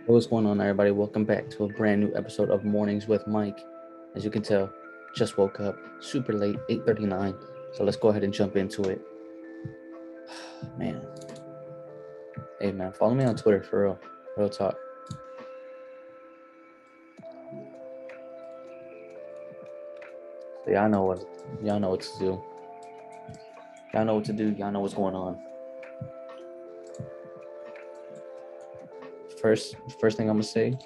What's going on, everybody? Welcome back to a brand new episode of Mornings with Mike. As you can tell, just woke up super late, 8:39. So let's go ahead and jump into it. Man. Hey man, follow me on Twitter for real. Real talk. So y'all know what to do. Y'all know what to do. Y'all know what's going on. First thing I'm gonna say.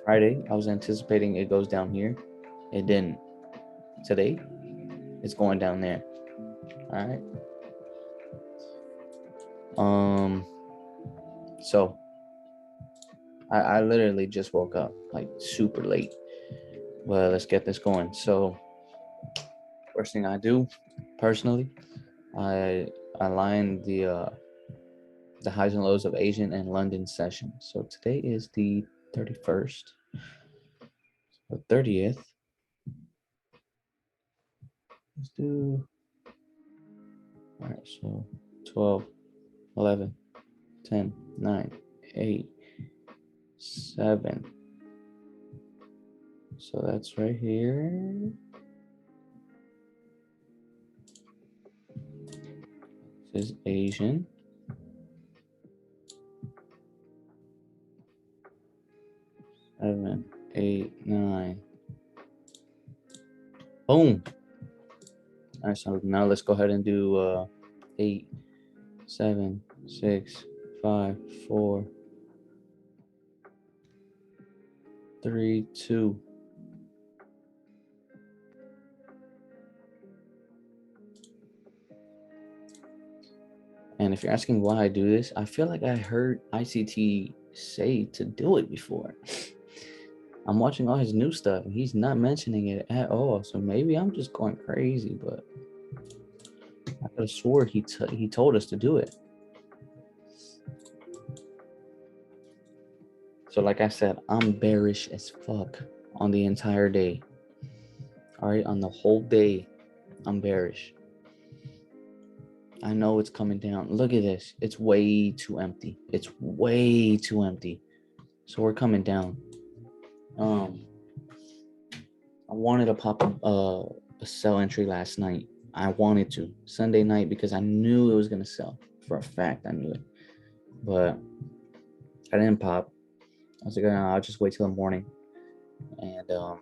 Friday, I was anticipating it goes down here. It didn't. Today, it's going down there. All right. So I literally just woke up like super late. Well, let's get this going. So first thing I do personally, I align the highs and lows of Asian and London session. So today is the 31st, the 30th. Let's do, all right, so 12, 11, 10, 9, 8, 7. So that's right here. This is Asian. Seven, 8, 9. Boom. All right, so now let's go ahead and do 8, 7, 6, 5, 4, 3, 2. And if you're asking why I do this, I feel like I heard ICT say to do it before. I'm watching all his new stuff and he's not mentioning it at all. So maybe I'm just going crazy, but I could have swore he told us to do it. So like I said, I'm bearish as fuck on the entire day. All right, on the whole day, I'm bearish. I know it's coming down. Look at this. It's way too empty. It's way too empty. So we're coming down. I wanted to pop a sell entry last night. I wanted to. Sunday night because I knew it was going to sell. For a fact, I knew it. But I didn't pop. I was like, I'll just wait till the morning. And yeah,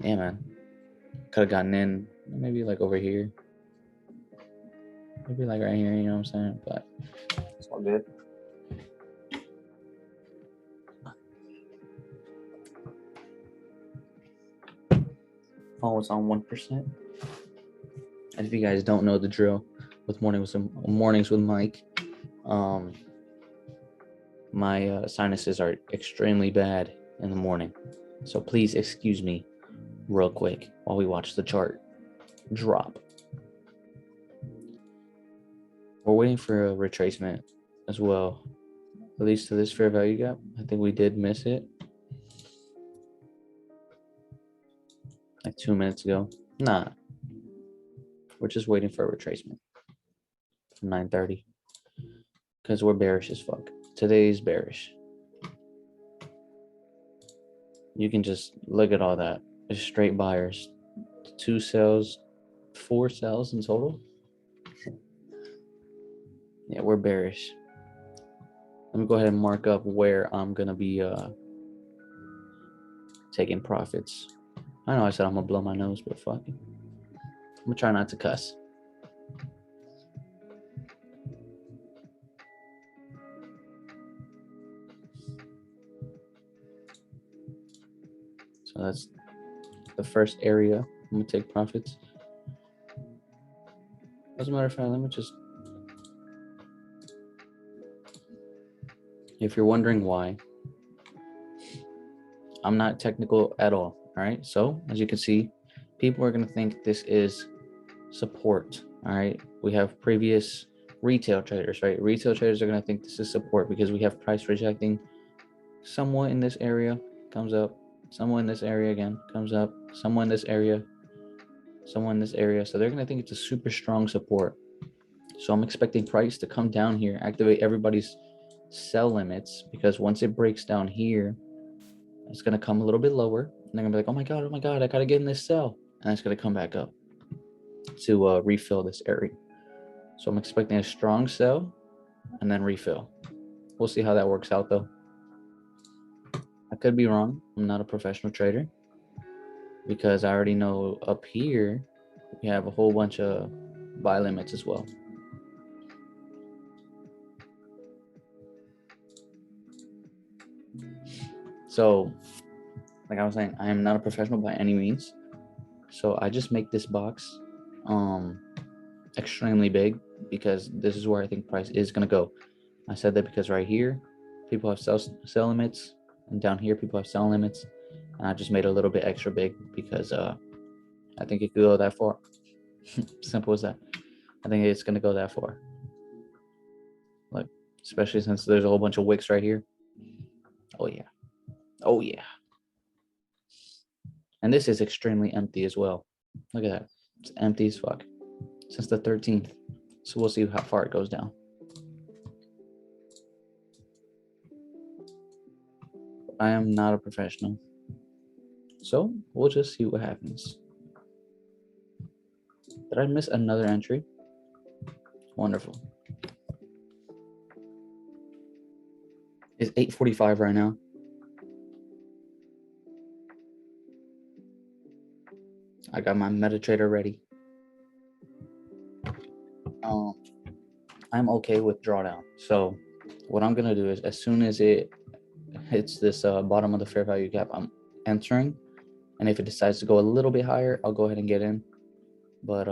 man. Could have gotten in maybe like over here. Maybe like right here, you know what I'm saying? But it's all good. Phone was on 1%. If you guys don't know the drill with mornings with Mike, my sinuses are extremely bad in the morning. So please excuse me real quick while we watch the chart drop. We're waiting for a retracement as well, at least to this fair value gap. I think we did miss it like 2 minutes ago. Nah, we're just waiting for a retracement from 9:30 because we're bearish as fuck. Today's bearish. You can just look at all that. It's straight buyers. 2 sells, 4 sells in total. Yeah, we're bearish. Let me go ahead and mark up where I'm gonna be taking profits. I know I said I'm gonna blow my nose, but fuck it. I'm gonna try not to cuss. So that's the first area I'm gonna take profits. As a matter of fact, let me just, if you're wondering why, I'm not technical at all right? So as you can see, people are gonna think this is support, all right? We have previous retail traders, right? Retail traders are gonna think this is support because we have price rejecting somewhat in this area, comes up, somewhat in this area again, comes up, somewhat in this area, somewhat in this area. So they're gonna think it's a super strong support. So I'm expecting price to come down here, activate everybody's sell limits, because once it breaks down here, it's going to come a little bit lower. And they're going to be like, oh my God, I got to get in this sell. And it's going to come back up to refill this area. So I'm expecting a strong sell and then refill. We'll see how that works out though. I could be wrong. I'm not a professional trader, because I already know up here we have a whole bunch of buy limits as well. So like I was saying, I am not a professional by any means. So I just make this box extremely big, because this is where I think price is going to go. I said that because right here people have sell limits, and down here people have sell limits, and I just made it a little bit extra big because I think it could go that far. Simple as that. I think it's going to go that far. Like, especially since there's a whole bunch of wicks right here. Oh yeah. Oh yeah. And this is extremely empty as well. Look at that. It's empty as fuck since the 13th. So we'll see how far it goes down. I am not a professional, so we'll just see what happens. Did I miss another entry? Wonderful. It's 8:45 right now. I got my MetaTrader ready. I'm okay with drawdown. So what I'm gonna do is, as soon as it hits this bottom of the fair value gap, I'm entering, and if it decides to go a little bit higher, I'll go ahead and get in. But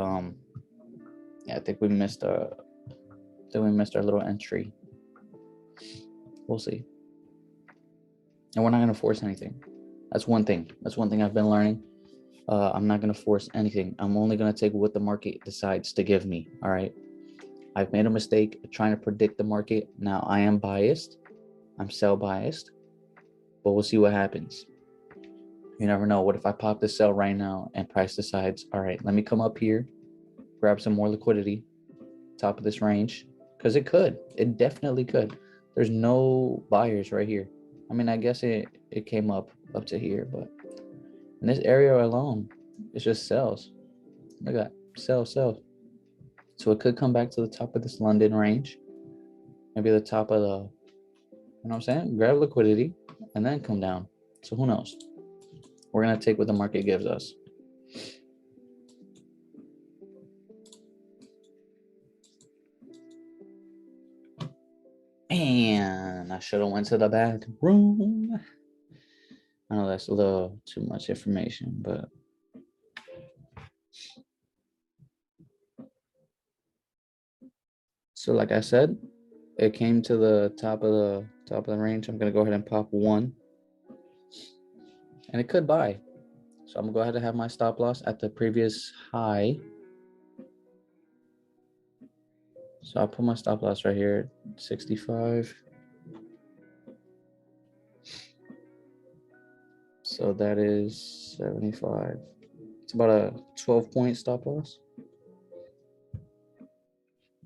yeah, I think we missed our little entry. We'll see. And we're not gonna force anything. That's one thing I've been learning. I'm not gonna force anything. I'm only gonna take what the market decides to give me. All right. I've made a mistake trying to predict the market. Now I am biased. I'm sell biased, but we'll see what happens. You never know. What if I pop this sell right now and price decides, all right, let me come up here, grab some more liquidity, top of this range, because it definitely could. There's no buyers right here. I mean, I guess it came up to here, but in this area alone, it's just sells. Look at that, sell. So it could come back to the top of this London range, maybe the top of the, you know what I'm saying? Grab liquidity and then come down. So who knows? We're gonna take what the market gives us. And I should have went to the bathroom. I know that's a little too much information, but so like I said, it came to the top of the range. I'm gonna go ahead and pop one, and it could buy. So I'm gonna go ahead and have my stop loss at the previous high. So I'll put my stop loss right here, 65. So that is 75. It's about a 12-point stop loss.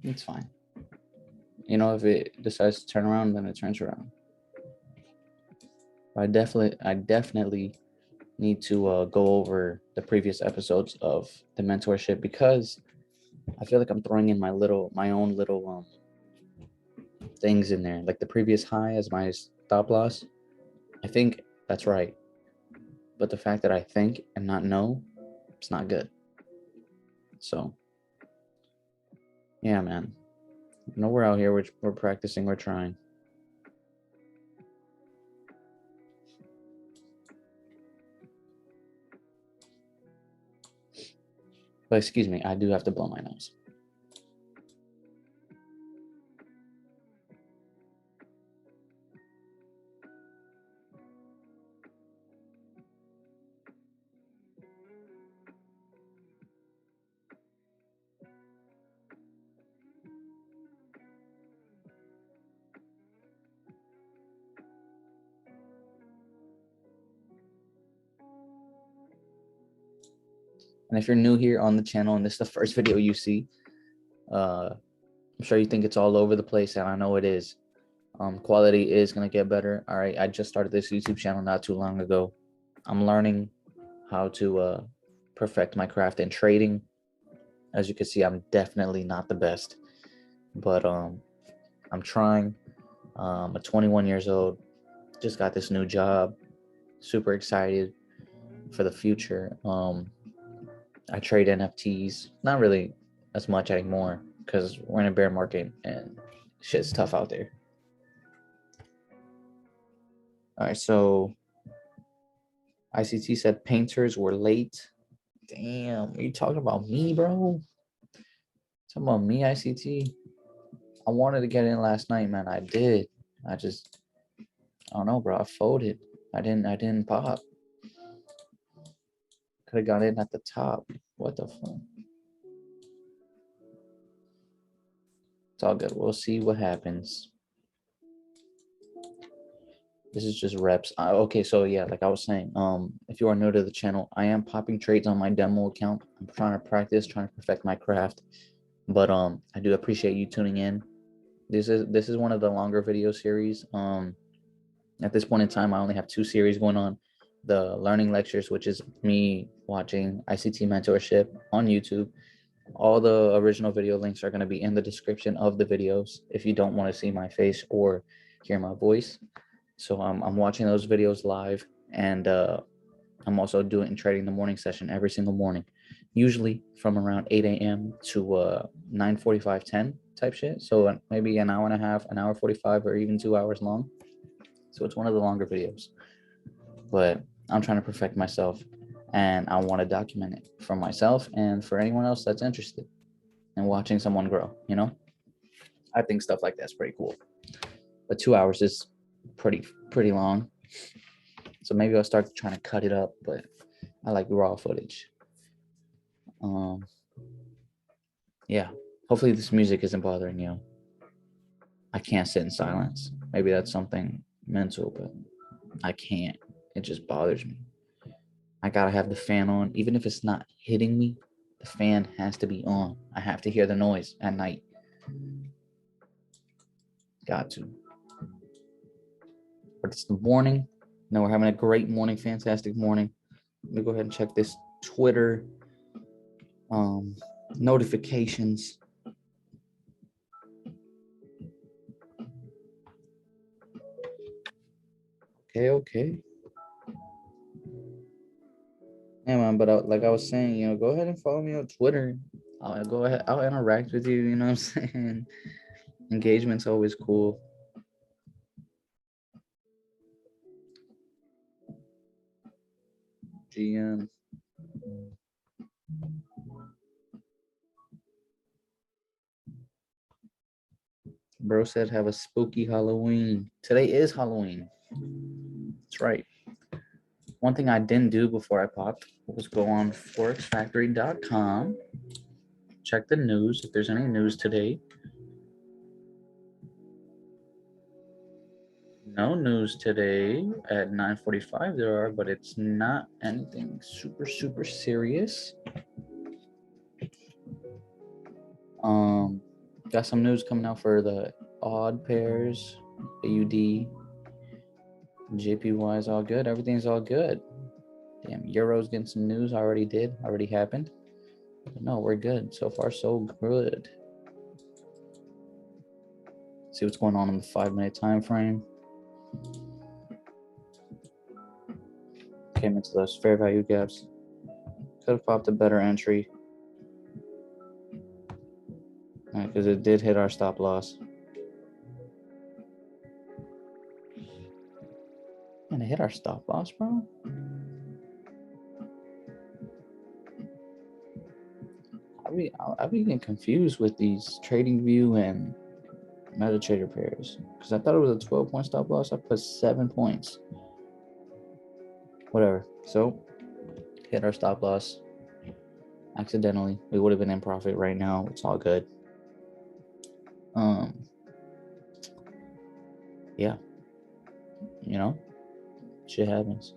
It's fine. You know, if it decides to turn around, then it turns around. I definitely need to go over the previous episodes of the mentorship, because I feel like I'm throwing in my own little things in there. Like the previous high as my stop loss. I think that's right. But the fact that I think and not know, it's not good. So yeah, man. You know, we're out here, we're practicing, we're trying. But excuse me, I do have to blow my nose. And if you're new here on the channel and this is the first video you see, I'm sure you think it's all over the place, and I know it is. Quality is gonna get better. All right, I just started this YouTube channel not too long ago. I'm learning how to perfect my craft in trading. As you can see, I'm definitely not the best, but I'm trying. I'm 21 years old. Just got this new job. Super excited for the future. I trade NFTs, not really as much anymore because we're in a bear market and shit's tough out there. All right, so ICT said painters were late. Damn, are you talking about me, bro? Talking about me, ICT? I wanted to get in last night, man. I did. I don't know, bro. I folded. I didn't pop. Could have got in at the top. What the fuck? It's all good. We'll see what happens. This is just reps. Okay, so yeah, like I was saying, if you are new to the channel, I am popping trades on my demo account. I'm trying to practice, trying to perfect my craft. But I do appreciate you tuning in. This is one of the longer video series. At this point in time, I only have 2 series going on. The learning lectures, which is me watching ICT mentorship on YouTube. All the original video links are going to be in the description of the videos if you don't want to see my face or hear my voice. So I'm watching those videos live, and I'm also trading the morning session every single morning, usually from around 8 a.m. to 9:45, 10 type shit. So maybe an hour and a half, an hour 45, or even 2 hours long. So it's one of the longer videos, but I'm trying to perfect myself, and I want to document it for myself and for anyone else that's interested in watching someone grow. I think stuff like that's pretty cool. But 2 hours is pretty long. So maybe I'll start trying to cut it up, but I like raw footage. Yeah. Hopefully this music isn't bothering you. I can't sit in silence. Maybe that's something mental, but I can't. It just bothers me. I gotta have the fan on. Even if it's not hitting me, the fan has to be on. I have to hear the noise at night. Got to. But it's the morning. No, we're having a great morning, fantastic morning. Let me go ahead and check this Twitter notifications. Okay. Yeah, man, but like I was saying, go ahead and follow me on Twitter. I'll go ahead, I'll interact with you, you know what I'm saying? Engagement's always cool. GM. Bro said have a spooky Halloween. Today is Halloween. That's right. One thing I didn't do before I popped was go on forexfactory.com. Check the news if there's any news today. No news today at 9:45 there are, but it's not anything super serious. Got some news coming out for the odd pairs, AUD, JPY is all good. Everything's all good. Damn, Euro's getting some news. Already happened. But no, we're good. So far, so good. See what's going on in the 5-minute time frame. Came into those fair value gaps. Could have popped a better entry. Because it did hit our stop loss. And it hit our stop loss, bro. I be getting confused with these TradingView and MetaTrader pairs. Because I thought it was a 12-point stop loss. I put 7 points. Whatever. So, hit our stop loss accidentally. We would have been in profit right now. It's all good. Yeah. Shit happens.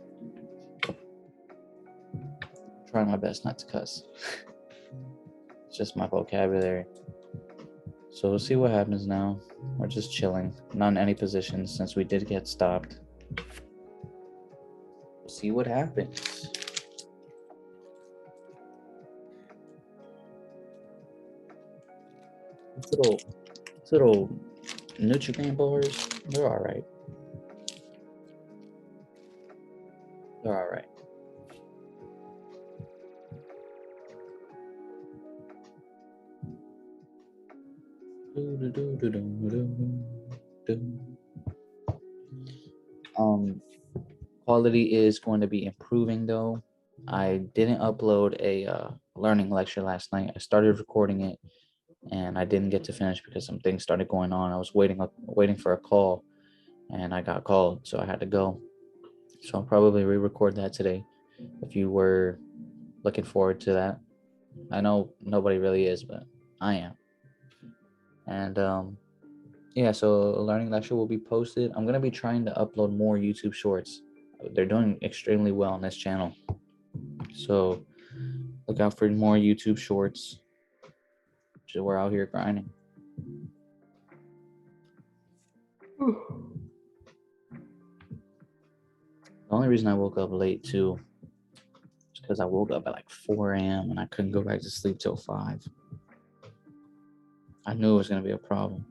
Trying my best not to cuss. It's just my vocabulary. It's So we'll see what happens now. We're just chilling, not in any position since we did get stopped. We'll see what happens. Little Nutrient bars, they're all right. They're all right. Quality is going to be improving though. I didn't upload a learning lecture last night. I started recording it and I didn't get to finish because some things started going on. I was waiting for a call and I got called, so I had to go. So I'll probably re-record that today if you were looking forward to that. I know nobody really is, but I am. And yeah, so a learning lecture will be posted. I'm gonna be trying to upload more YouTube shorts. They're doing extremely well on this channel, so look out for more YouTube shorts. So we're out here grinding. The only reason I woke up late too is because I woke up at like 4 a.m. and I couldn't go back to sleep till 5. I knew it was gonna be a problem.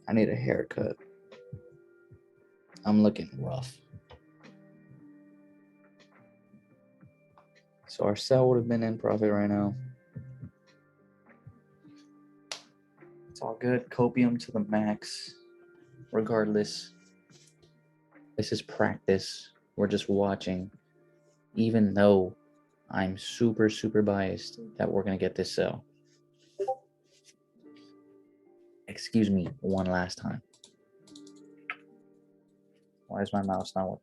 I need a haircut. I'm looking rough. So our sell would have been in profit right now. It's all good. Copium to the max. Regardless, this is practice. We're just watching. Even though I'm super, super biased that we're going to get this sell. Excuse me one last time. Why is my mouse not working?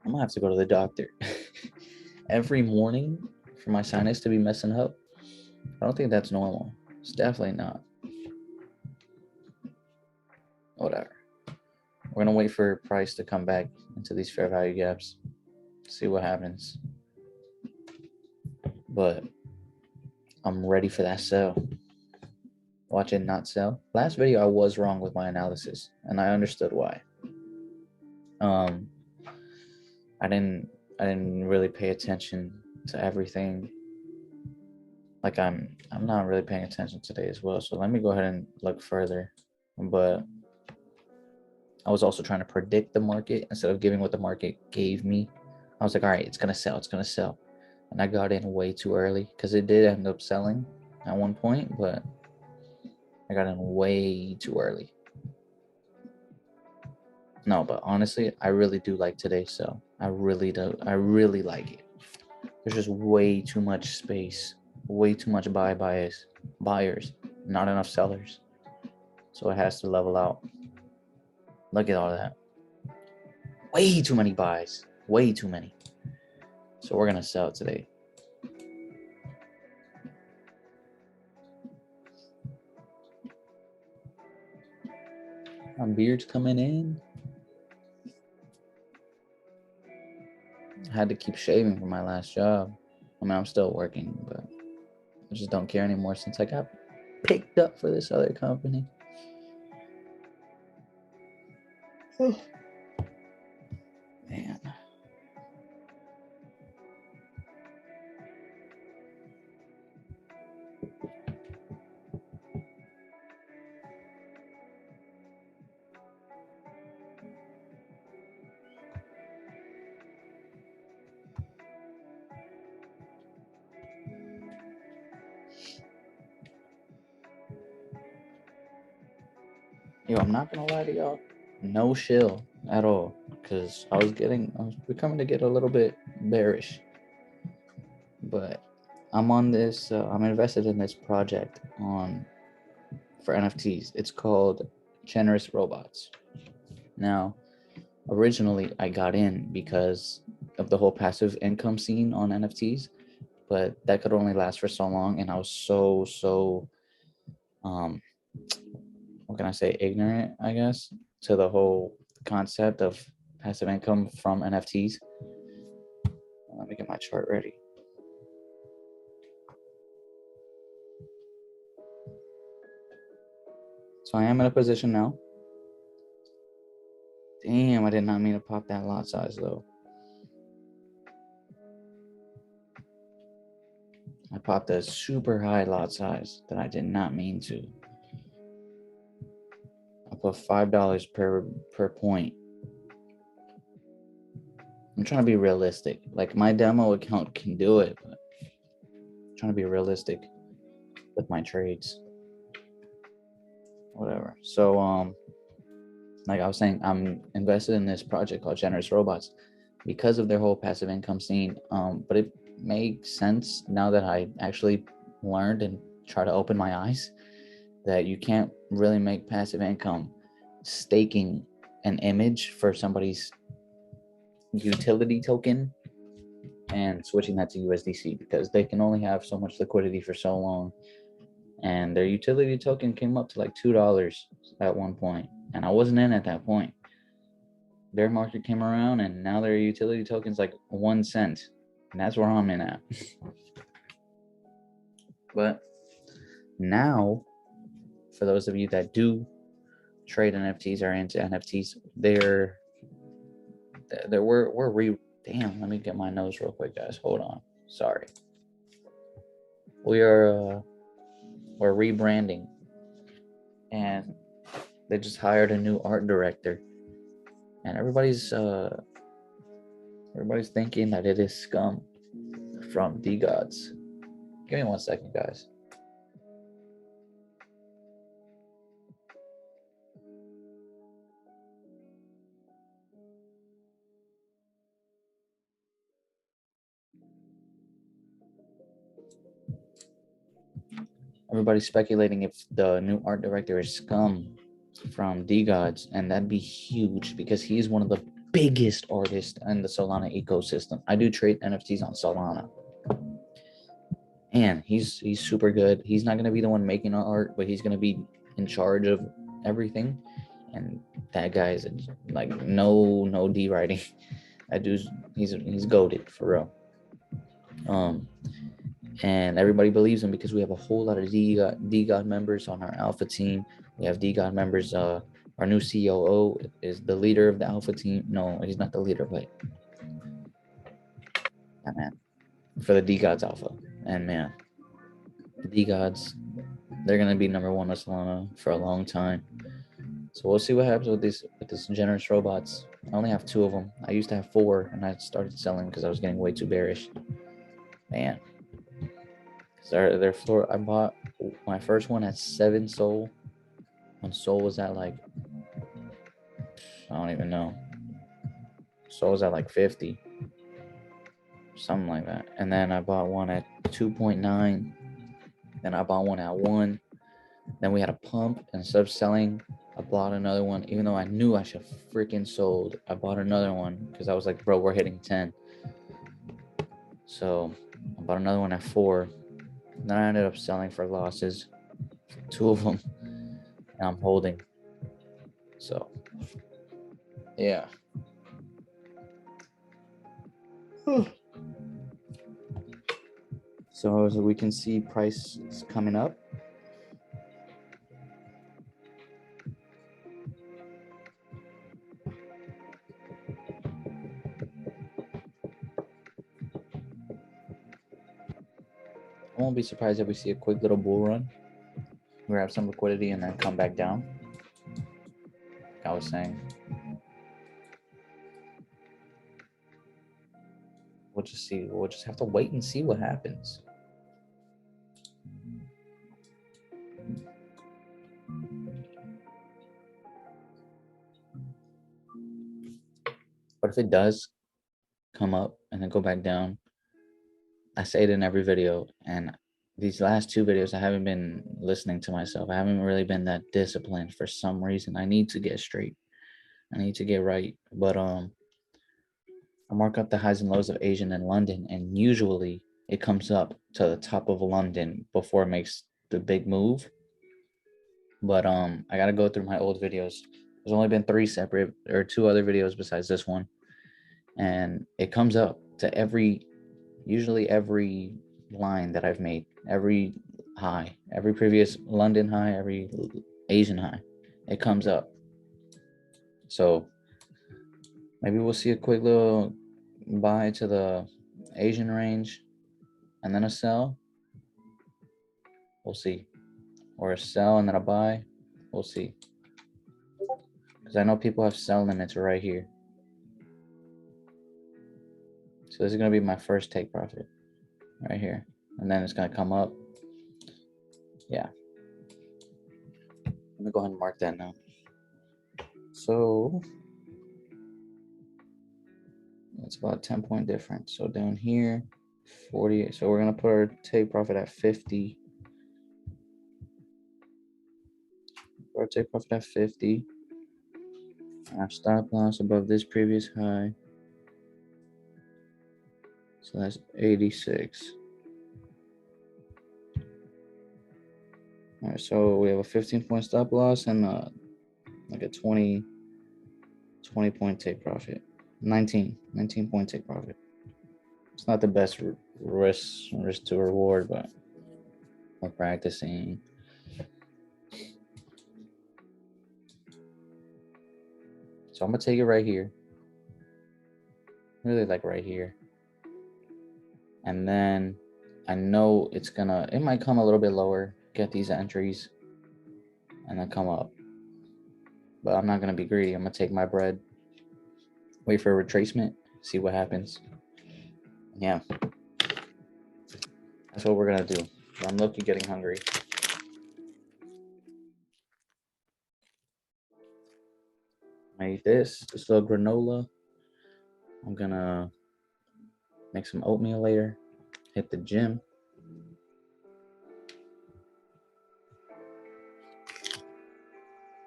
I'm gonna have to go to the doctor every morning for my sinus to be messing up. I don't think that's normal. It's definitely not. Whatever. We're gonna wait for price to come back into these fair value gaps. See what happens. But I'm ready for that sell. Watch it not sell. Last video I was wrong with my analysis, and I understood why. I didn't really pay attention to everything. Like I'm not really paying attention today as well. So let me go ahead and look further. But I was also trying to predict the market instead of giving what the market gave me. I was like, all right, it's gonna sell, it's gonna sell. And I got in way too early because it did end up selling at one point, but I got in way too early. No, but honestly, I really do like today's sell. I really do. I really like it. There's just way too much space, way too much buyers, not enough sellers. So it has to level out. Look at all that. Way too many buys, way too many. So we're gonna sell today. My beard's coming in. I had to keep shaving for my last job. I mean, I'm still working, but I just don't care anymore since I got picked up for this other company. Oh, man. Yo, I'm not gonna lie to y'all. No chill at all. Cause I was becoming to get a little bit bearish. But I'm on this, I'm invested in this project for NFTs. It's called Generous Robots. Now, originally I got in because of the whole passive income scene on NFTs, but that could only last for so long, and I was so what can I say, ignorant, I guess, to the whole concept of passive income from NFTs. Let me get my chart ready. So I am in a position now. Damn, I did not mean to pop that lot size though. I popped a super high lot size that I did not mean to. I put $5 per point. I'm trying to be realistic. Like my demo account can do it, but I'm trying to be realistic with my trades. Whatever. So like I was saying, I'm invested in this project called Generous Robots because of their whole passive income scene. But it makes sense now that I actually learned and try to open my eyes that you can't really make passive income staking an image for somebody's utility token and switching that to USDC, because they can only have so much liquidity for so long. And their utility token came up to like $2 at one point, and I wasn't in at that point. Their market came around, and now their utility token's like 1 cent, and that's where I'm in at. But now, for those of you that do trade NFTs or into NFTs, damn, let me get my nose real quick, guys. Hold on. Sorry. We're rebranding, and they just hired a new art director, and everybody's thinking that it is scum from DeGods. Give me 1 second, guys. Everybody's speculating if the new art director is scum from DeGods, and that'd be huge because he's one of the biggest artists in the Solana ecosystem. I do trade NFTs on Solana, and he's super good. He's not gonna be the one making art, but he's gonna be in charge of everything. And that guy's like no D writing. That dude's he's goated for real. And everybody believes him because we have a whole lot of DeGod members on our alpha team. We have DeGod members. Our new COO is the leader of the alpha team. No, he's not the leader, but yeah, man, for the DeGods alpha. And man, the DeGods, they're gonna be number one on Solana for a long time. So we'll see what happens with this Generous Robots. I only have 2 of them. I used to have 4, and I started selling because I was getting way too bearish. Man. Their floor, I bought my first one at 7 Sol when Sol was at like, I don't even know. Sol was at like 50, something like that. And then I bought one at 2.9. Then I bought one at 1. Then we had a pump, and instead of selling, I bought another one, even though I knew I should freaking sold. I bought another one because I was like, bro, we're hitting 10. So I bought another one at 4. Then I ended up selling for losses, 2 of them, and I'm holding. So, yeah. So as we can see, price is coming up. I won't be surprised if we see a quick little bull run. We have some liquidity and then come back down. Like I was saying. We'll just see. We'll just have to wait and see what happens. But if it does come up and then go back down, I say it in every video, and these last two videos I haven't been listening to myself. I haven't really been that disciplined for some reason. I need to get straight. I need to get right. But I mark up the highs and lows of Asian in London, and usually it comes up to the top of London before it makes the big move. But I gotta go through my old videos. There's only been 3 separate or 2 other videos besides this one, and it comes up to usually every line that I've made, every high, every previous London high, every Asian high, it comes up. So maybe we'll see a quick little buy to the Asian range and then a sell. We'll see. Or a sell and then a buy. We'll see. Because I know people have sell limits right here. So this is going to be my first take profit right here. And then it's going to come up. Yeah. Let me go ahead and mark that now. So it's about 10-point difference. So down here, 40. So we're going to put our take profit at 50. Our take profit at 50. And our stop loss above this previous high. So that's 86. All right, so we have a 15-point stop loss and like a 20-point take profit. 19-point take profit. It's not the best risk to reward, but we're practicing. So I'm gonna take it right here. Really like right here. And then I know it might come a little bit lower, get these entries, and then come up. But I'm not gonna be greedy. I'm gonna take my bread, wait for a retracement, see what happens. Yeah. That's what we're gonna do. I'm low-key getting hungry. I eat this little granola. I'm gonna make some oatmeal later, hit the gym.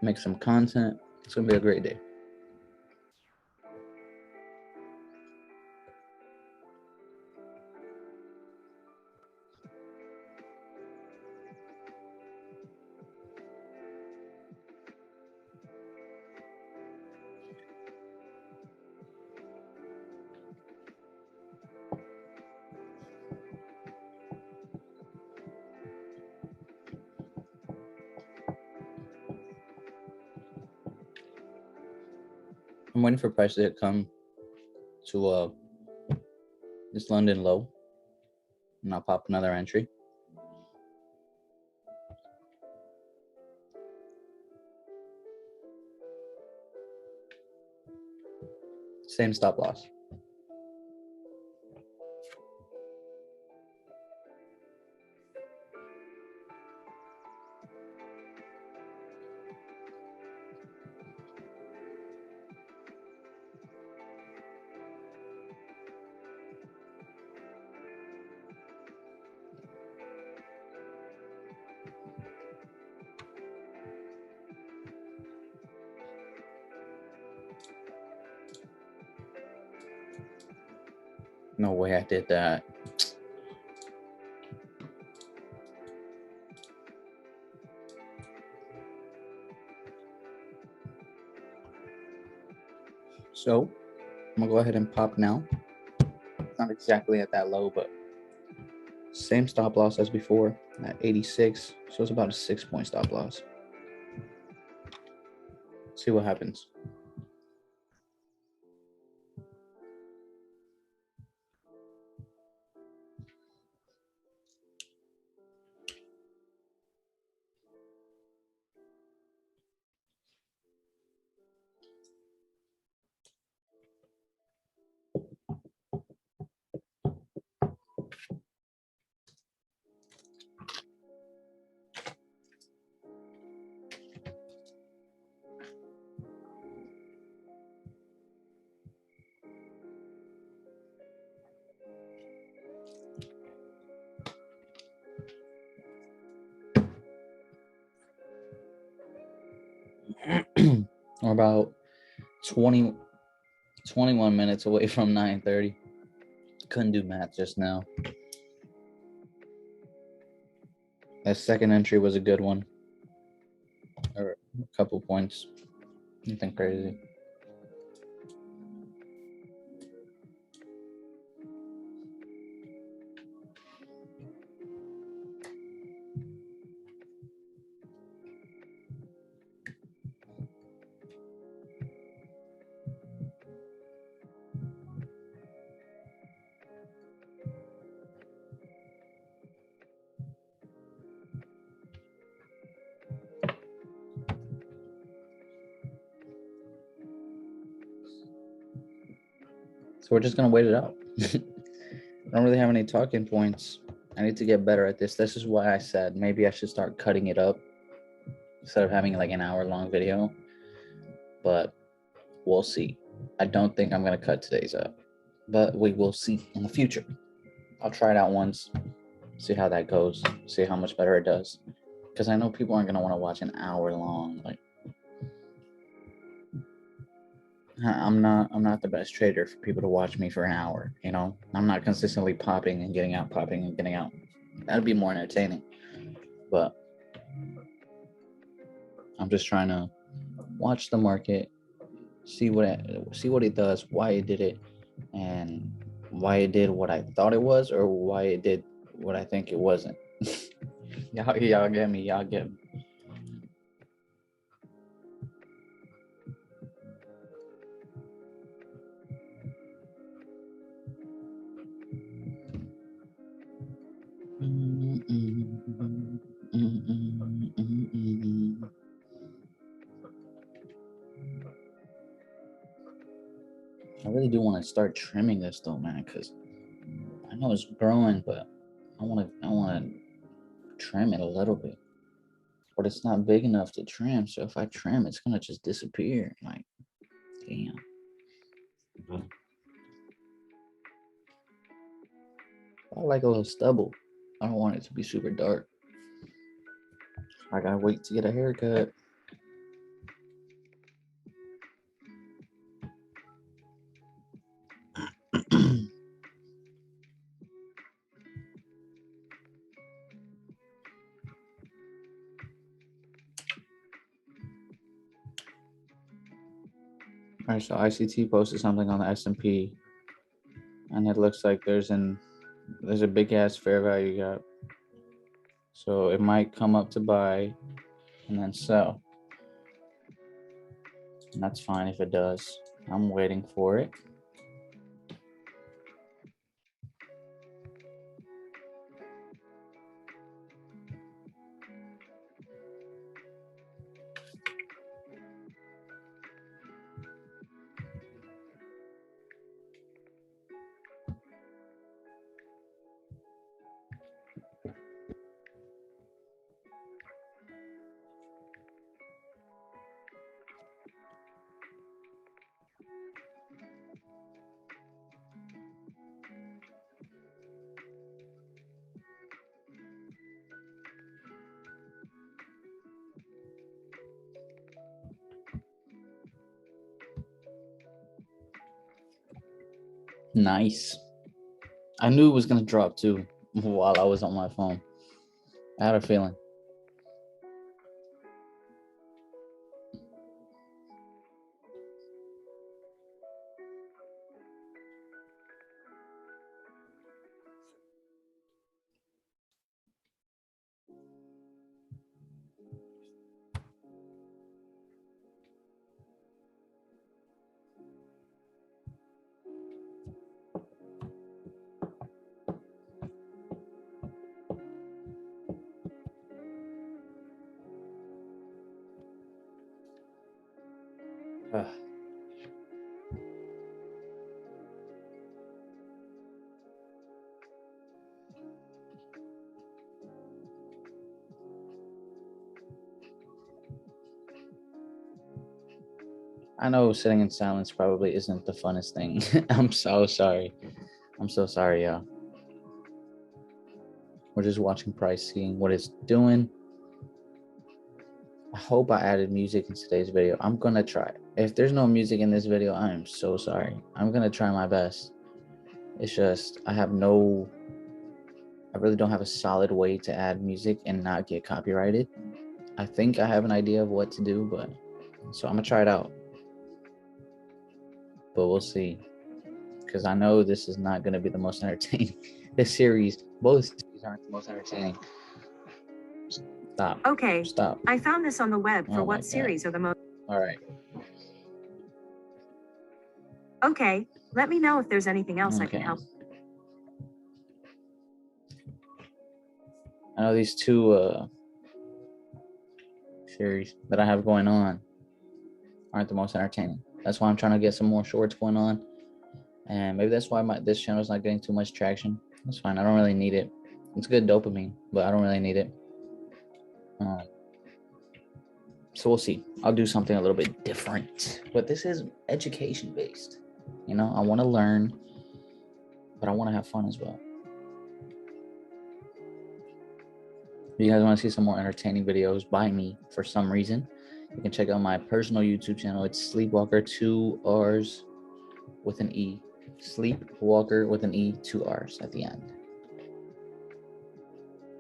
Make some content. It's gonna be a great day. I'm waiting for price to come to this London low, and I'll pop another entry. Same stop loss. No way I did that. So I'm gonna go ahead and pop now. Not exactly at that low, but same stop loss as before at 86. So it's about a 6-point stop loss. See what happens. about 20, 21 minutes away from 9:30. Couldn't do math just now. That second entry was a good one. Or a couple points. Nothing crazy. So we're just gonna wait it out. I don't really have any talking points. I need to get better at this. This is why I said maybe I should start cutting it up instead of having like an hour-long video. But we'll see. I don't think I'm gonna cut today's up, but we will see in the future. I'll try it out once, see how that goes, see how much better it does. Because I know people aren't gonna want to watch an hour long. Like, I'm not the best trader for people to watch me for an hour. You know, I'm not consistently popping and getting out, popping and getting out. That'd be more entertaining. But I'm just trying to watch the market, see what it does, why it did it, and why it did what I thought it was, or why it did what I think it wasn't. y'all get me. Y'all get me. I really do want to start trimming this though, man, because I know it's growing, but I want to trim it a little bit. But it's not big enough to trim, so if I trim, it's gonna just disappear. Like, damn. I like a little stubble. I don't want it to be super dark. I gotta wait to get a haircut. All right, so ICT posted something on the S&P, and it looks like there's a big ass fair value gap. So it might come up to buy and then sell. And that's fine if it does. I'm waiting for it. Nice. I knew it was gonna drop too while I was on my phone. I had a feeling. I know sitting in silence probably isn't the funnest thing. I'm so sorry. I'm so sorry, y'all. We're just watching price, seeing what it's doing. I hope I added music in today's video. I'm gonna try it. If there's no music in this video, I am so sorry. I'm gonna try my best. It's just I really don't have a solid way to add music and not get copyrighted. I think I have an idea of what to do, but so I'm gonna try it out. But we'll see. Because I know this is not gonna be the most entertaining. This series, both series aren't the most entertaining. Stop. Okay. Stop. I found this on the web for Oh what series are the most. All right. Okay. Let me know if there's anything else I can help. I know these two series that I have going on aren't the most entertaining. That's why I'm trying to get some more shorts going on. And maybe that's why this channel is not getting too much traction. That's fine. I don't really need it. It's good dopamine, but I don't really need it. So we'll see. I'll do something a little bit different. But this is education based. You know, I want to learn, but I want to have fun as well. If you guys want to see some more entertaining videos by me for some reason, you can check out my personal YouTube channel. It's Sleepwalker, 2 R's with an E. Sleepwalker with an E, 2 R's at the end.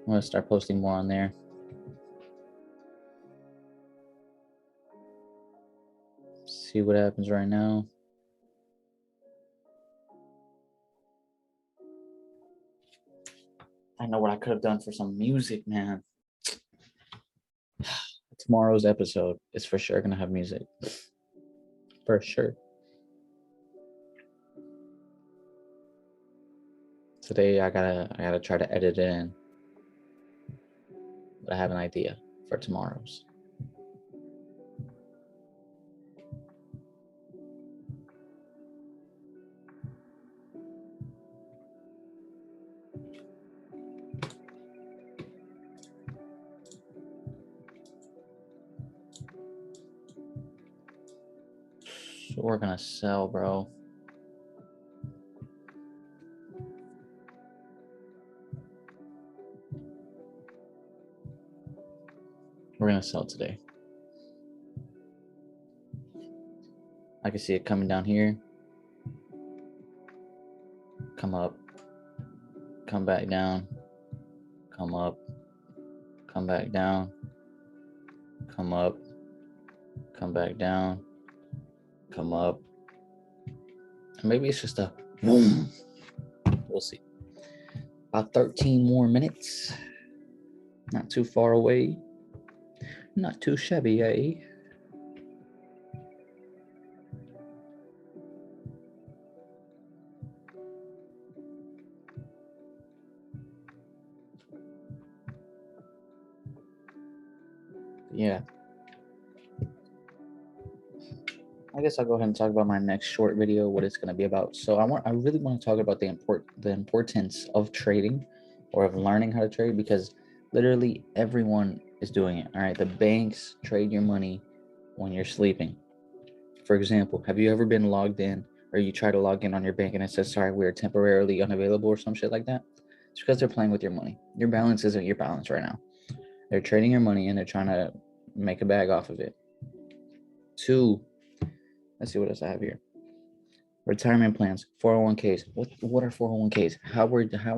I'm going to start posting more on there. See what happens right now. I know what I could have done for some music, man. Tomorrow's episode is for sure gonna have music. For sure. Today I gotta try to edit it in. But I have an idea for tomorrow's. So we're gonna sell, bro. We're gonna sell today. I can see it coming down here. Come up. Come back down. Come up. Come back down. Come up. Come back down. Come up. Maybe it's just a boom. We'll see. About 13 more minutes. Not too far away. Not too shabby, eh? Yeah. I guess I'll go ahead and talk about my next short video, what it's going to be about. So I really want to talk about the importance of trading or of learning how to trade, because literally everyone is doing it. All right. The banks trade your money when you're sleeping. For example, have you ever been logged in or you try to log in on your bank and it says, sorry, we're temporarily unavailable or some shit like that? It's because they're playing with your money. Your balance isn't your balance right now. They're trading your money and they're trying to make a bag off of it. 2, let's see what else I have here. Retirement plans, 401ks. What are 401ks? How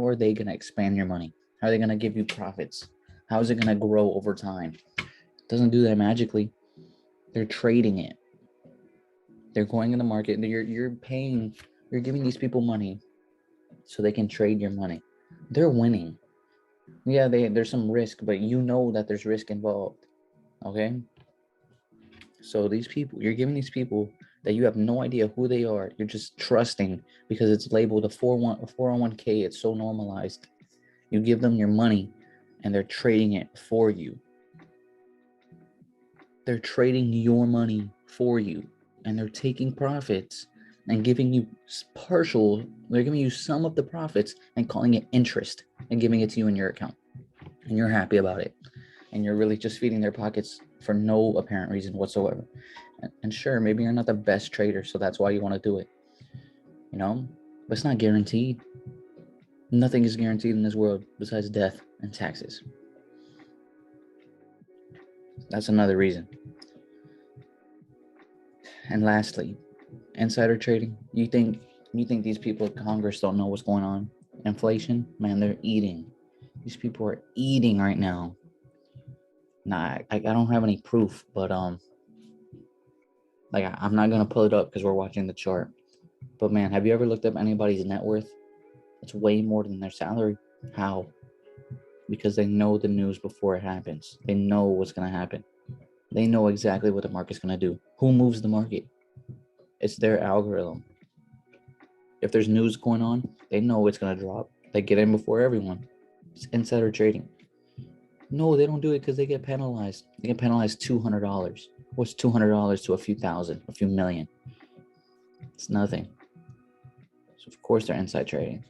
are they going to expand your money? How are they going to give you profits? How is it going to grow over time? It doesn't do that magically. They're trading it. They're going in the market. You're giving these people money so they can trade your money. They're winning. Yeah, there's some risk, but you know that there's risk involved. Okay? So these people, you're giving these people that you have no idea who they are. You're just trusting because it's labeled a 401k. It's so normalized. You give them your money and they're trading it for you. They're trading your money for you and they're taking profits and giving you they're giving you some of the profits and calling it interest and giving it to you in your account. And you're happy about it. And you're really just feeding their pockets for no apparent reason whatsoever. And sure, maybe you're not the best trader, so that's why you want to do it. You know, but it's not guaranteed. Nothing is guaranteed in this world besides death and taxes. That's another reason. And lastly, insider trading. You think these people at Congress don't know what's going on? Inflation, man, they're eating. These people are eating right now. Nah, I don't have any proof, but like I'm not gonna pull it up because we're watching the chart. But man, have you ever looked up anybody's net worth? It's way more than their salary. How? Because they know the news before it happens. They know what's gonna happen. They know exactly what the market's gonna do. Who moves the market? It's their algorithm. If there's news going on, they know it's gonna drop. They get in before everyone. It's insider trading. No, they don't do it because they get penalized. They get penalized $200. What's $200 to a few thousand, a few million? It's nothing. So of course they're inside trading.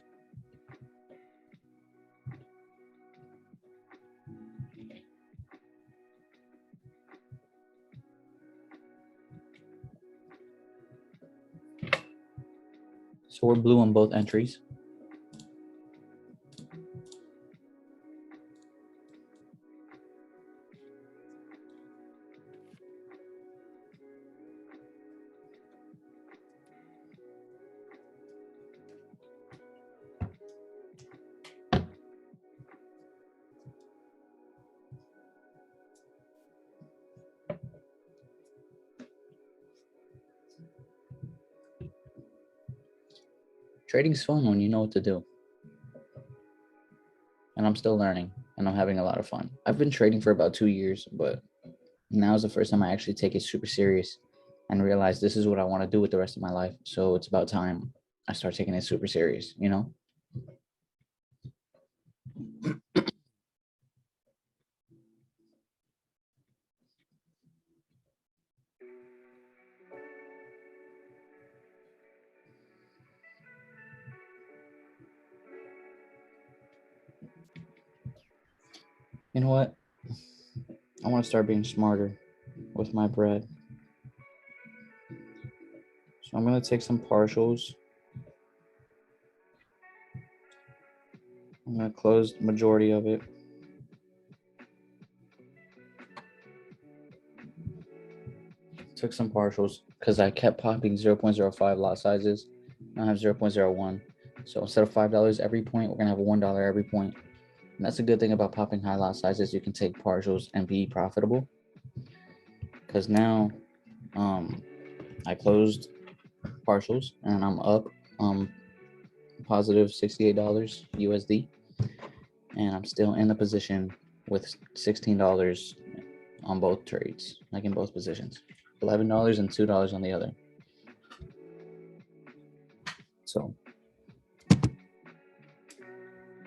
So we're blue on both entries. Trading's fun when you know what to do. And I'm still learning and I'm having a lot of fun. I've been trading for about 2 years, but now is the first time I actually take it super serious and realize this is what I want to do with the rest of my life. So it's about time I start taking it super serious, you know? You know what? I want to start being smarter with my bread. So I'm going to take some partials. I'm going to close the majority of it. Took some partials because I kept popping 0.05 lot sizes. Now I have 0.01. So instead of $5 every point, we're going to have $1 every point. And that's a good thing about popping high lot sizes. You can take partials and be profitable. Because now I closed partials and I'm up positive $68 USD. And I'm still in the position with $16 on both trades, like in both positions. $11 and $2 on the other. So,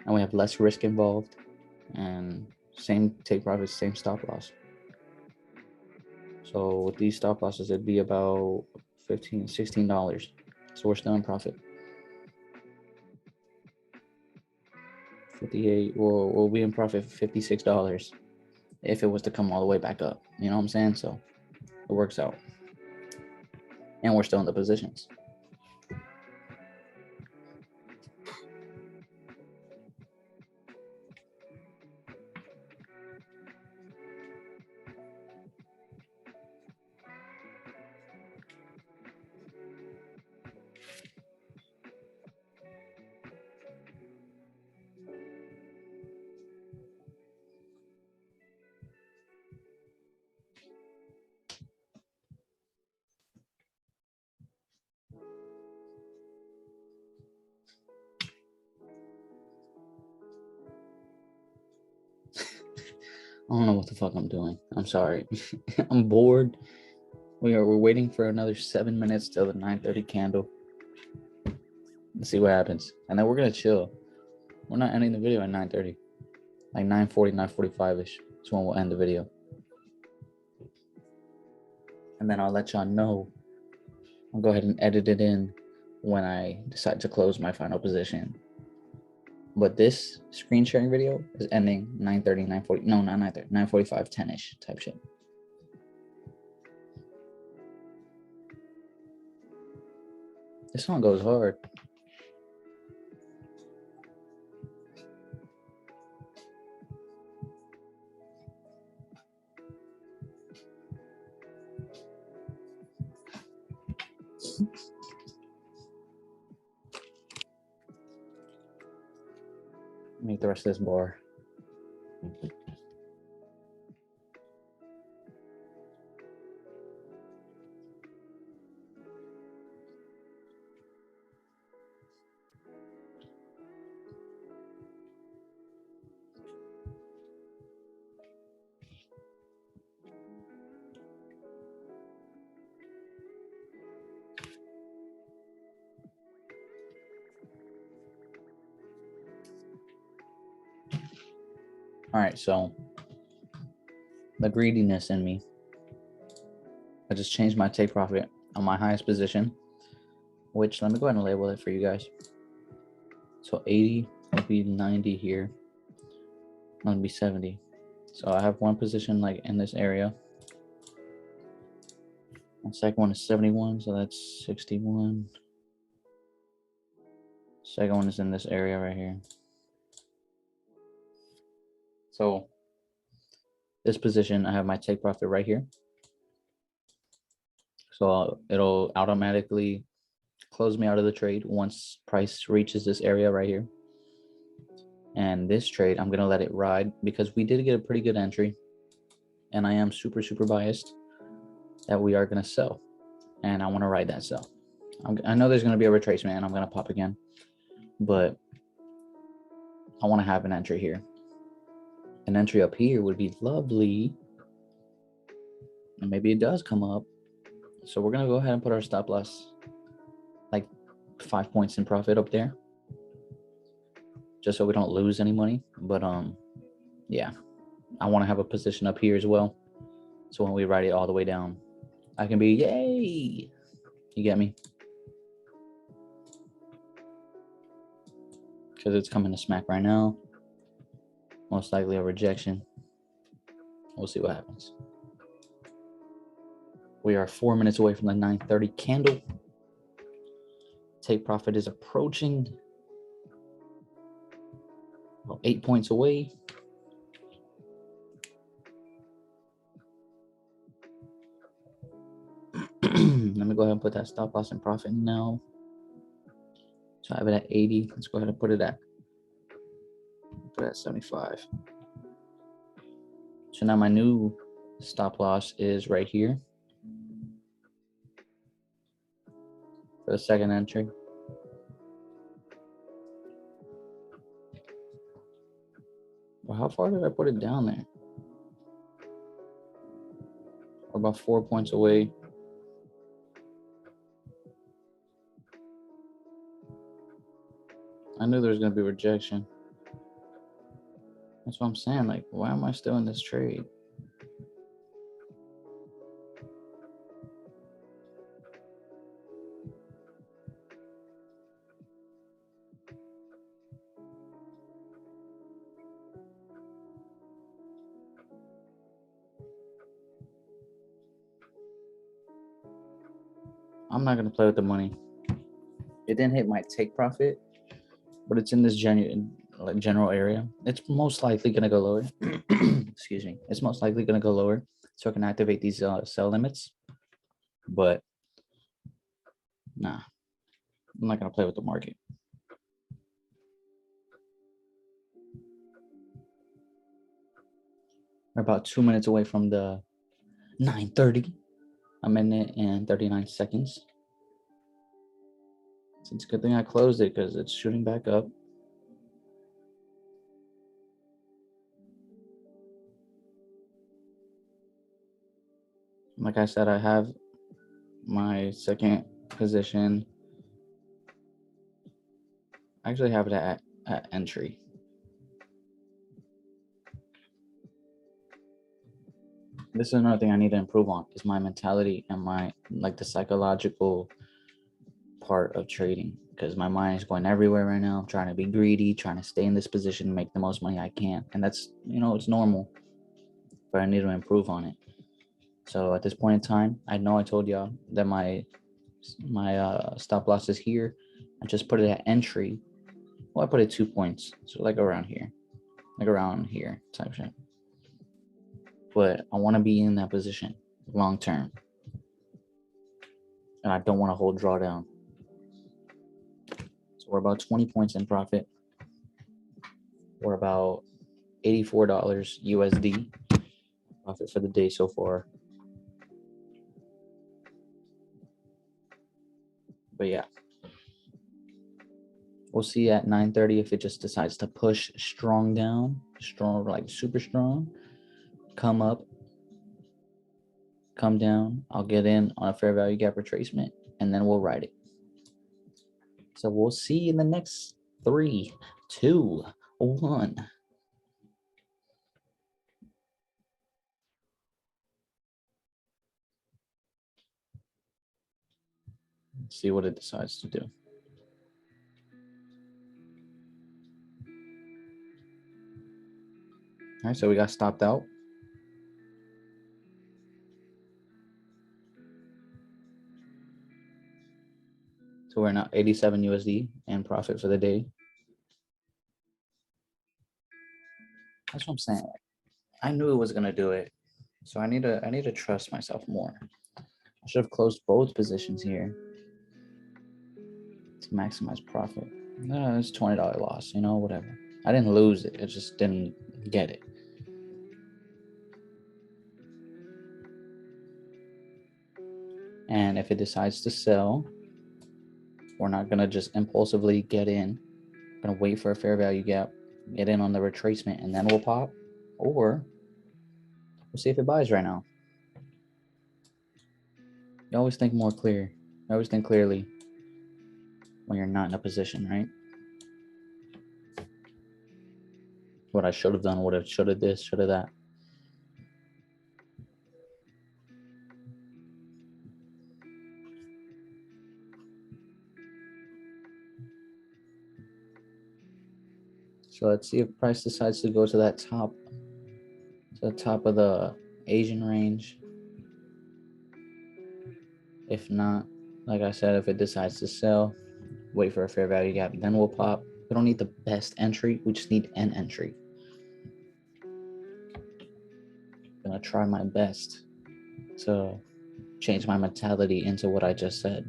and we have less risk involved and same take profit, same stop loss. So with these stop losses, it'd be about $15, $16. So we're still in profit. 58, we'll be in profit $56 if it was to come all the way back up. You know what I'm saying? So it works out. And we're still in the positions. I don't know what the fuck I'm doing. I'm sorry. I'm bored. We're waiting for another 7 minutes till the 9:30 candle. Let's see what happens. And then we're gonna chill. We're not ending the video at 9:30. Like 9:40, 9:45-ish. That's when we'll end the video. And then I'll let y'all know. I'll go ahead and edit it in when I decide to close my final position. But this screen sharing video is ending 9:30, 9:40. No, not 9:30, 9:45, 10-ish type shit. This song goes hard. Make the rest of this bar. All right, so the greediness in me, I just changed my take profit on my highest position, which let me go ahead and label it for you guys. So 80 would be 90 here. That would be 70. So I have one position like in this area. The second one is 71, so that's 61. Second one is in this area right here. So this position, I have my take profit right here. So it'll automatically close me out of the trade once price reaches this area right here. And this trade, I'm going to let it ride because we did get a pretty good entry. And I am super, super biased that we are going to sell. And I want to ride that sell. I know there's going to be a retracement and I'm going to pop again. But I want to have an entry here. An entry up here would be lovely. And maybe it does come up. So we're going to go ahead and put our stop loss like 5 points in profit up there. Just so we don't lose any money. But yeah, I want to have a position up here as well. So when we ride it all the way down, I can be, yay. You get me? Because it's coming to smack right now. Most likely a rejection. We'll see what happens. We are 4 minutes away from the 9:30 candle. Take profit is approaching. About 8 points away. Let me go ahead and put that stop loss in profit now. So I have it at 80. Let's go ahead and put it at 75. So now my new stop loss is right here for the second entry. Well, how far did I put it down there? We're about 4 points away. I knew there was going to be rejection. That's what I'm saying. Like, why am I still in this trade? I'm not going to play with the money. It didn't hit my take profit, but it's in this general area. It's most likely going to go lower. Excuse me. It's most likely going to go lower so I can activate these sell limits. But nah, I'm not going to play with the market. We're about 2 minutes away from the 9:30. A minute and 39 seconds. So it's a good thing I closed it because it's shooting back up. Like I said, I have my second position. I actually have it at entry. This is another thing I need to improve on is my mentality and my the psychological part of trading, because my mind is going everywhere right now. I'm trying to be greedy, trying to stay in this position and make the most money I can. And that's, it's normal, but I need to improve on it. So at this point in time, I know I told y'all that my stop loss is here. I just put it at entry. Well, I put it 2 points. So like around here type shit. But I want to be in that position long term. and I don't want to hold drawdown. So we're about 20 points in profit. We're about $84 USD profit for the day so far. But yeah, we'll see at 9:30 if it just decides to push strong down, strong, like super strong, come up, come down. I'll get in on a fair value gap retracement, and then we'll ride it. So we'll see in the next 3, 2, 1. See what it decides to do. All right, so we got stopped out. So we're now 87 USD and profit for the day. That's what I'm saying. I knew it was gonna do it, so I need to trust myself more. I should have closed both positions here to maximize profit. No, it's $20 loss. Whatever. I didn't lose it. I just didn't get it. And if it decides to sell, we're not gonna just impulsively get in. We're gonna wait for a fair value gap, get in on the retracement, and then we'll pop. Or we'll see if it buys right now. You always think more clear. You always think clearly when you're not in a position, right? What I should have done, should have this, should have that. So let's see if price decides to go to that top, to the top of the Asian range. If not, like I said, if it decides to sell, wait for a fair value gap, then we'll pop. We don't need the best entry, we just need an entry. I'm gonna try my best to change my mentality into what I just said.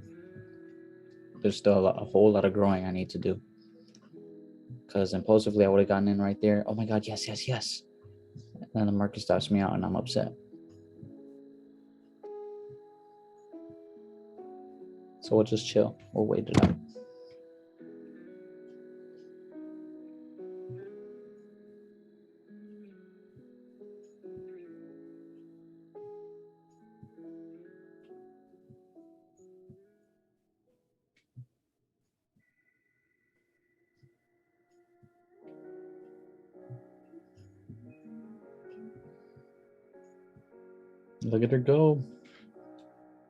There's still a whole lot of growing I need to do. Because impulsively I would have gotten in right there. Oh my God, yes, yes, yes. And then the market stops me out and I'm upset. So we'll just chill. We'll wait it out. Look at her go.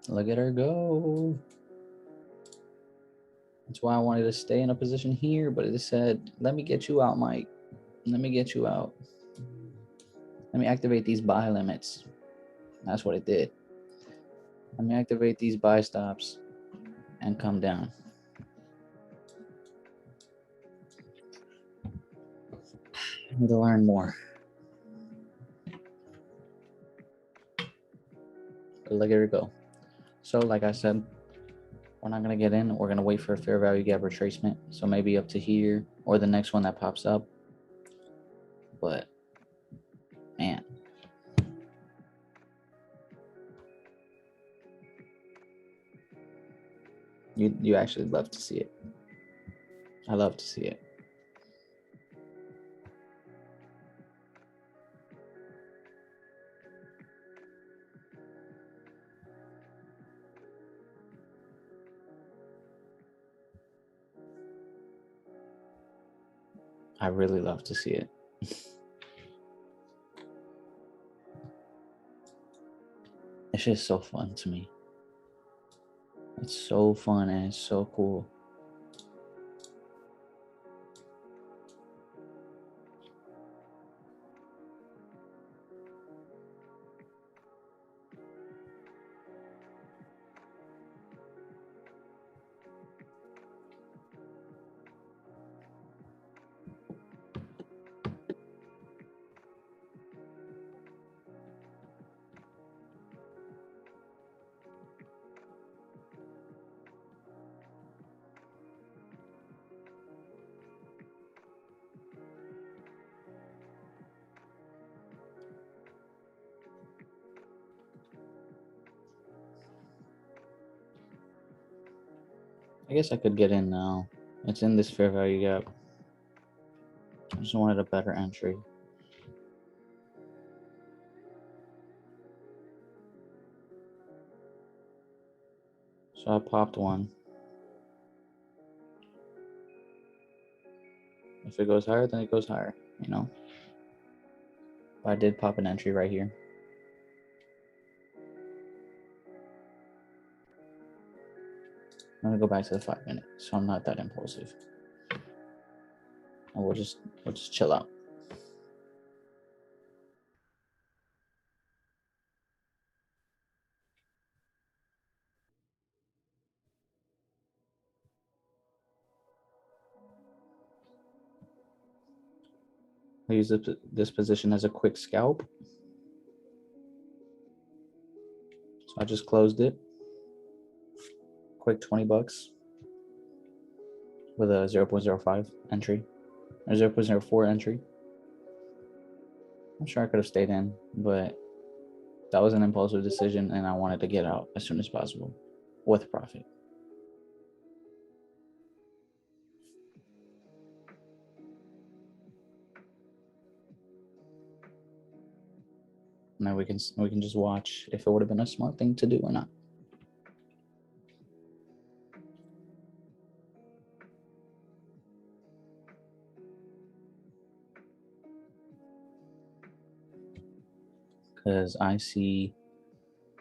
Look at her go. That's why I wanted to stay in a position here, but it said, let me get you out, Mike. Let me get you out. Let me activate these buy limits. That's what it did. Let me activate these buy stops and come down. I need to learn more. But look at her go. So like I said, we're not going to get in. We're going to wait for a fair value gap retracement. So maybe up to here or the next one that pops up. But man, you actually love to see it. I love to see it. I really love to see it. It's just so fun to me. It's so fun and it's so cool. I guess I could get in now. It's in this fair value gap. I just wanted a better entry. So I popped one. If it goes higher, then it goes higher, you know? But I did pop an entry right here. I'm gonna go back to the 5 minute, so I'm not that impulsive. And we'll just chill out. I use this position as a quick scalp. So I just closed it. Quick $20 with a 0.05 entry or 0.04 entry. I'm sure I could have stayed in, but that was an impulsive decision and I wanted to get out as soon as possible with profit. Now we can just watch if it would have been a smart thing to do or not. Because I see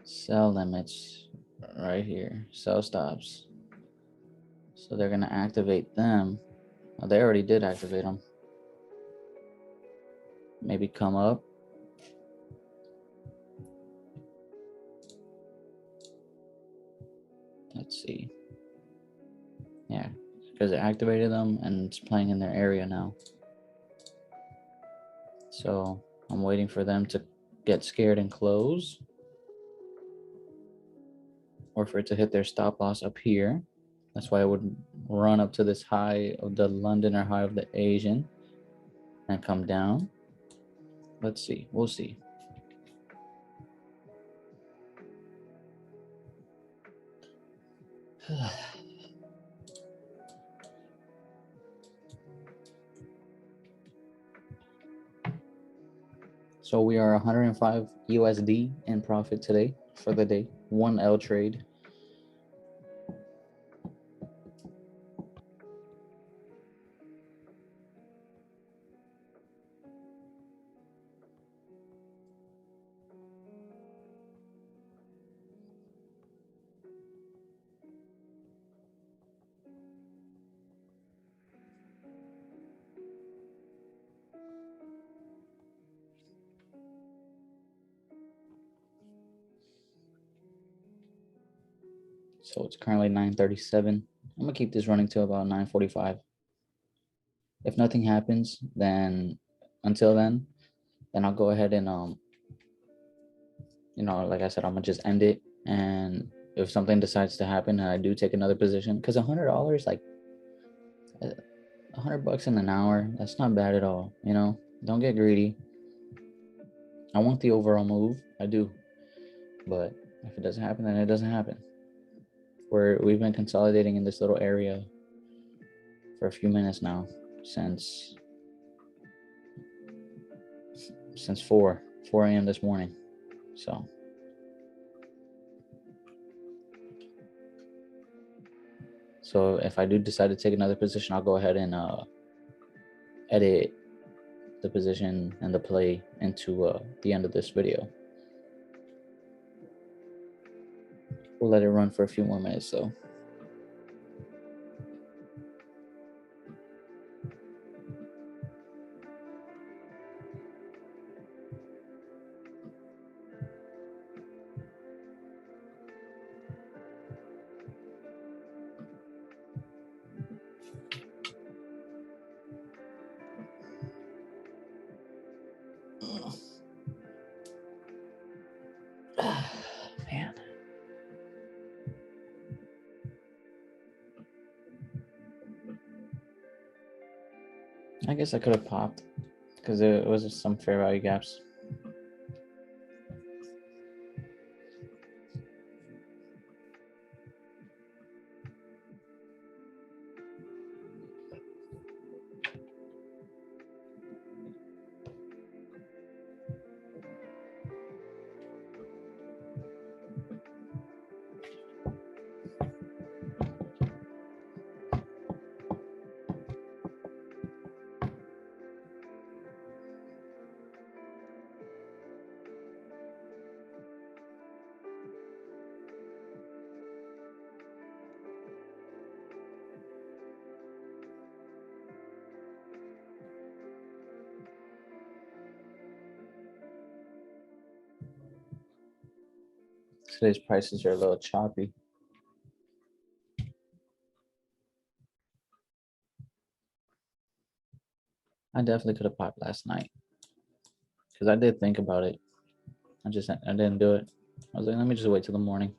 sell limits right here, sell stops. So they're gonna activate them. Well, they already did activate them. Maybe come up. Let's see. Yeah, because it activated them and it's playing in their area now. So I'm waiting for them to get scared and close, or for it to hit their stop loss up here. That's why I would run up to this high of the London or high of the Asian and come down. Let's see. We'll see. So we are 105 USD in profit today for the day. 1 L trade. So it's currently 9:37. I'm gonna keep this running till about 9:45. If nothing happens, then until then I'll go ahead and like I said, I'm gonna just end it. And if something decides to happen and I do take another position, because $100, like $100 in an hour, that's not bad at all. Don't get greedy. I want the overall move, I do, but if it doesn't happen, then it doesn't happen. We've been consolidating in this little area for a few minutes now, since 4 a.m. this morning. So if I do decide to take another position, I'll go ahead and edit the position and the play into the end of this video. We'll let it run for a few more minutes though. Man. I guess I could have popped because there was some fair value gaps. Today's prices are a little choppy. I definitely could have popped last night because I did think about it. I didn't do it. I was like, let me just wait till the morning.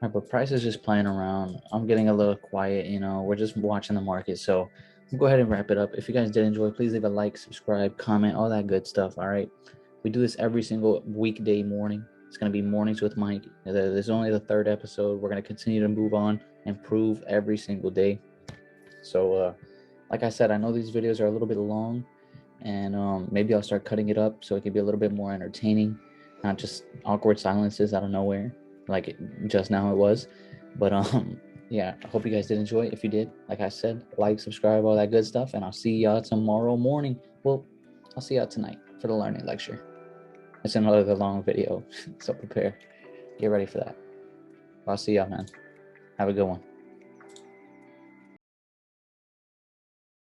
All right, but price is just playing around. I'm getting a little quiet, you know. We're just watching the market. So we'll go ahead and wrap it up. If you guys did enjoy, please leave a like, subscribe, comment, all that good stuff. All right. We do this every single weekday morning. It's going to be Mornings with Mike. This is only the third episode. We're going to continue to move on, improve every single day. So, like I said, I know these videos are a little bit long, and maybe I'll start cutting it up so it can be a little bit more entertaining, not just awkward silences out of nowhere like just now it was. But yeah, I hope you guys did enjoy. If you did, like I said, like, subscribe, all that good stuff, and I'll see y'all tomorrow morning. Well, I'll see y'all tonight for the learning lecture. It's another long video, so prepare. Get ready for that. I'll see y'all, man. Have a good one.